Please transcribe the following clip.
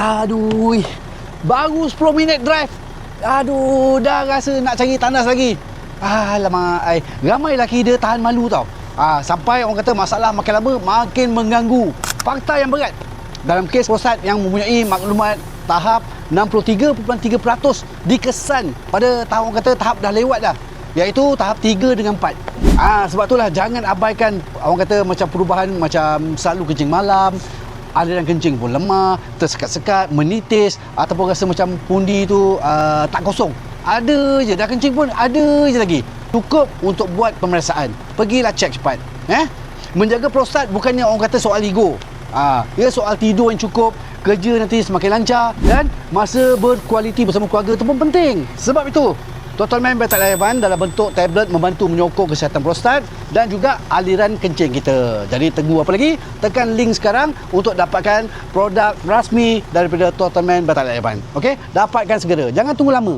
Aduh, baru 10 minit drive. Aduh, dah rasa nak cari tandas lagi. Alamak, ramai lelaki dia tahan malu tau. Sampai orang kata masalah makin lama makin mengganggu. Fakta yang berat dalam kes prostat yang mempunyai maklumat tahap 63.3% dikesan pada tahap, orang kata tahap dah lewat dah, iaitu tahap 3 dengan 4. Sebab itulah jangan abaikan orang kata macam perubahan macam selalu kencing malam, aliran kencing pun lemah, tersekat-sekat, menitis, ataupun rasa macam pundi tu tak kosong. Ada je, dah kencing pun ada je lagi. Cukup untuk buat pemeriksaan. Pergilah cek cepat. Menjaga prostat bukannya orang kata soal ego. Ia soal tidur yang cukup, kerja nanti semakin lancar, dan masa berkualiti bersama keluarga itu pun penting. Sebab itu, Total Man Betal Evan dalam bentuk tablet membantu menyokong kesihatan prostat dan juga aliran kencing kita. Jadi tunggu apa lagi? Tekan link sekarang untuk dapatkan produk rasmi daripada Total Man Betal Evan. Okey? Dapatkan segera. Jangan tunggu lama.